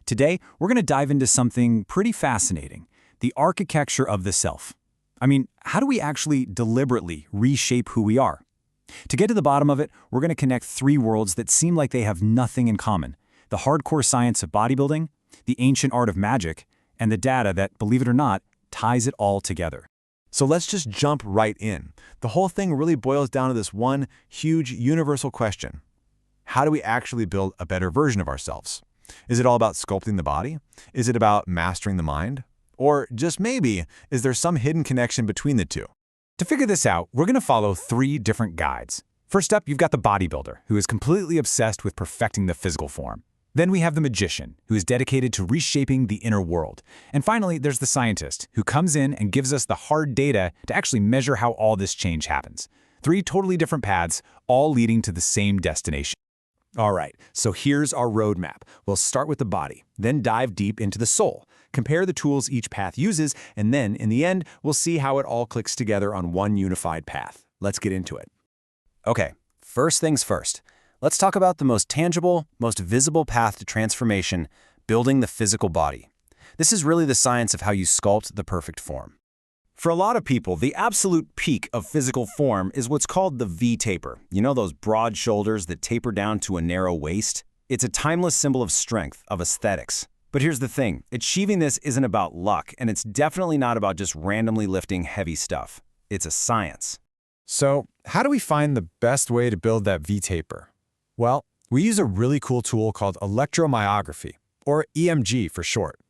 Today, we're going to dive into something pretty fascinating, the architecture of the self. I mean, how do we actually deliberately reshape who we are? To get to the bottom of it, we're going to connect three worlds that seem like they have nothing in common: the hardcore science of bodybuilding, the ancient art of magic, and the data that, believe it or not, ties it all together. So let's just jump right in. The whole thing really boils down to this one huge universal question. How do we actually build a better version of ourselves? Is it all about sculpting the body? Is it about mastering the mind? Or just maybe, is there some hidden connection between the two? To figure this out, we're going to follow three different guides. First up, you've got the bodybuilder, who is completely obsessed with perfecting the physical form. Then we have the magician, who is dedicated to reshaping the inner world. And finally, there's the scientist, who comes in and gives us the hard data to actually measure how all this change happens. Three totally different paths, all leading to the same destination. All right, so here's our roadmap. We'll start with the body, then dive deep into the soul, compare the tools each path uses, and then, in the end, we'll see how it all clicks together on one unified path. Let's get into it. Okay, first things first. Let's talk about the most tangible, most visible path to transformation, building the physical body. This is really the science of how you sculpt the perfect form. For a lot of people, the absolute peak of physical form is what's called the V-taper. You know, those broad shoulders that taper down to a narrow waist? It's a timeless symbol of strength, of aesthetics. But here's the thing, achieving this isn't about luck, and it's definitely not about just randomly lifting heavy stuff. It's a science. So, how do we find the best way to build that V-taper? Well, we use a really cool tool called electromyography, or EMG for short.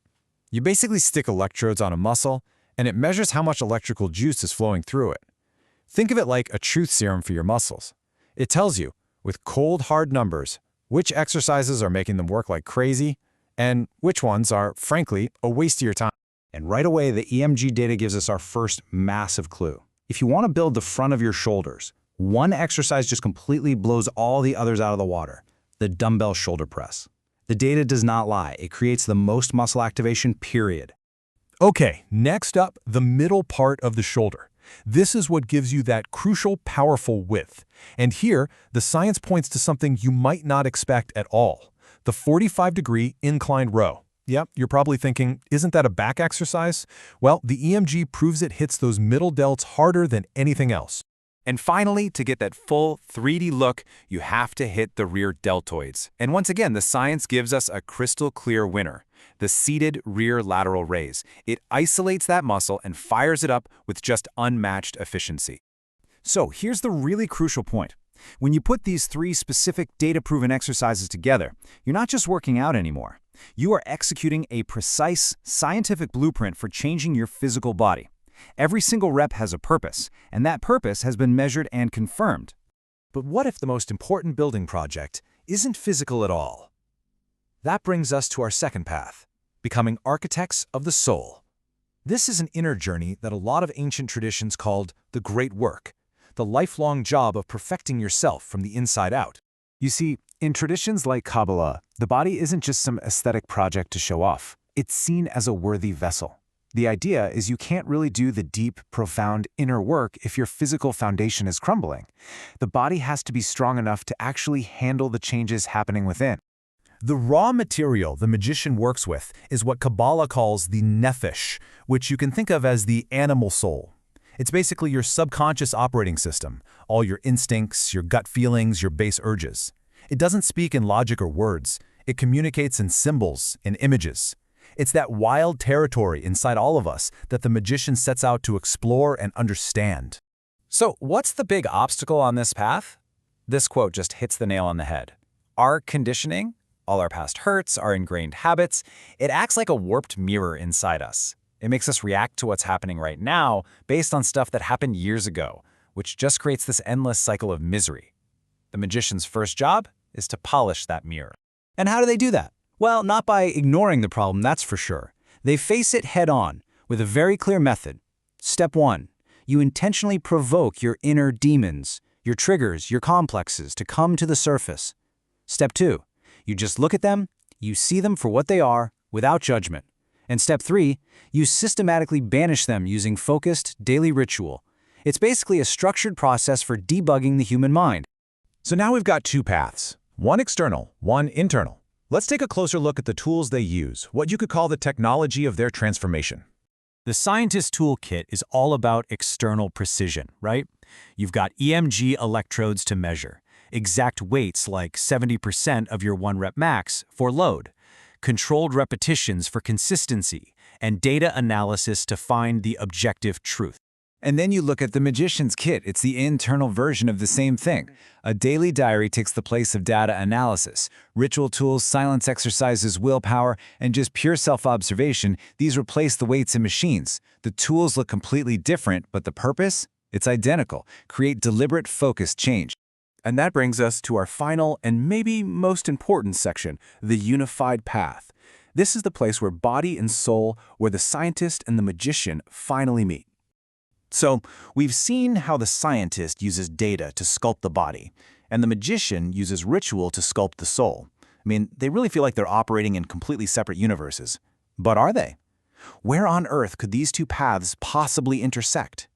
You basically stick electrodes on a muscle, and it measures how much electrical juice is flowing through it. Think of it like a truth serum for your muscles. It tells you, with cold, hard numbers, which exercises are making them work like crazy, and which ones are, frankly, a waste of your time. And right away, the EMG data gives us our first massive clue. If you want to build the front of your shoulders, one exercise just completely blows all the others out of the water: the dumbbell shoulder press. The data does not lie. It creates the most muscle activation, period. Okay, next up, the middle part of the shoulder. This is what gives you that crucial, powerful width. And here, the science points to something you might not expect at all: the 45-degree inclined row. Yep, you're probably thinking, isn't that a back exercise? Well, the EMG proves it hits those middle delts harder than anything else. And finally, to get that full 3D look, you have to hit the rear deltoids. And once again, the science gives us a crystal clear winner: the seated rear lateral raise. It isolates that muscle and fires it up with just unmatched efficiency. So here's the really crucial point. When you put these three specific data-proven exercises together, you're not just working out anymore. You are executing a precise scientific blueprint for changing your physical body. Every single rep has a purpose, and that purpose has been measured and confirmed. But what if the most important building project isn't physical at all? That brings us to our second path: becoming architects of the soul. This is an inner journey that a lot of ancient traditions called the great work, the lifelong job of perfecting yourself from the inside out. You see, in traditions like Kabbalah, the body isn't just some aesthetic project to show off. It's seen as a worthy vessel. The idea is you can't really do the deep, profound inner work if your physical foundation is crumbling. The body has to be strong enough to actually handle the changes happening within. The raw material the magician works with is what Kabbalah calls the nephesh, which you can think of as the animal soul. It's basically your subconscious operating system, all your instincts, your gut feelings, your base urges. It doesn't speak in logic or words. It communicates in symbols, in images. It's that wild territory inside all of us that the magician sets out to explore and understand. So, what's the big obstacle on this path? This quote just hits the nail on the head. Our conditioning, all our past hurts, our ingrained habits, it acts like a warped mirror inside us. It makes us react to what's happening right now based on stuff that happened years ago, which just creates this endless cycle of misery. The magician's first job is to polish that mirror. And how do they do that? Well, not by ignoring the problem, that's for sure. They face it head-on with a very clear method. Step 1. You intentionally provoke your inner demons, your triggers, your complexes to come to the surface. Step 2. You just look at them, you see them for what they are, without judgment. And step 3, you systematically banish them using focused, daily ritual. It's basically a structured process for debugging the human mind. So now we've got two paths, one external, one internal. Let's take a closer look at the tools they use, what you could call the technology of their transformation. The scientist toolkit is all about external precision, right? You've got EMG electrodes to measure, exact weights like 70% of your 1-rep max for load, controlled repetitions for consistency, and data analysis to find the objective truth. And then you look at the magician's kit. It's the internal version of the same thing. A daily diary takes the place of data analysis. Ritual tools, silence exercises, willpower, and just pure self-observation, these replace the weights and machines. The tools look completely different, but the purpose? It's identical. Create deliberate, focused change. And that brings us to our final and maybe most important section, the unified path. This is the place where body and soul, where the scientist and the magician finally meet. So, we've seen how the scientist uses data to sculpt the body, and the magician uses ritual to sculpt the soul. I mean, they really feel like they're operating in completely separate universes. But are they? Where on earth could these two paths possibly intersect?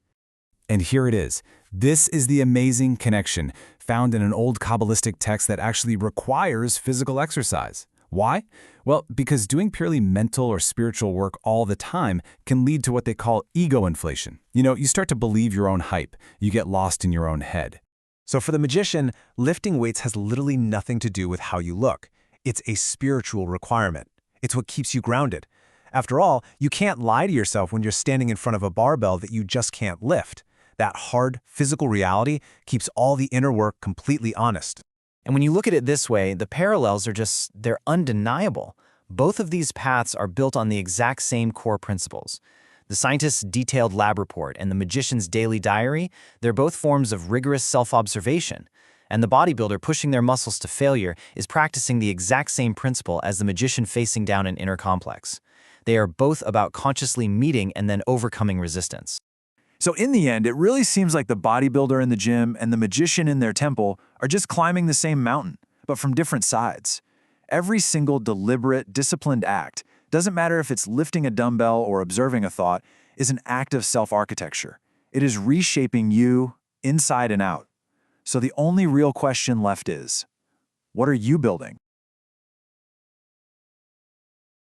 And here it is. This is the amazing connection found in an old Kabbalistic text that actually requires physical exercise. Why? Well, because doing purely mental or spiritual work all the time can lead to what they call ego inflation. You start to believe your own hype. You get lost in your own head. So for the magician, lifting weights has literally nothing to do with how you look. It's a spiritual requirement. It's what keeps you grounded. After all, you can't lie to yourself when you're standing in front of a barbell that you just can't lift. That hard, physical reality keeps all the inner work completely honest. And when you look at it this way, the parallels they're undeniable. Both of these paths are built on the exact same core principles. The scientist's detailed lab report and the magician's daily diary, they're both forms of rigorous self-observation. And the bodybuilder pushing their muscles to failure is practicing the exact same principle as the magician facing down an inner complex. They are both about consciously meeting and then overcoming resistance. So in the end, it really seems like the bodybuilder in the gym and the magician in their temple are just climbing the same mountain, but from different sides. Every single deliberate, disciplined act, doesn't matter if it's lifting a dumbbell or observing a thought, is an act of self-architecture. It is reshaping you inside and out. So the only real question left is, what are you building?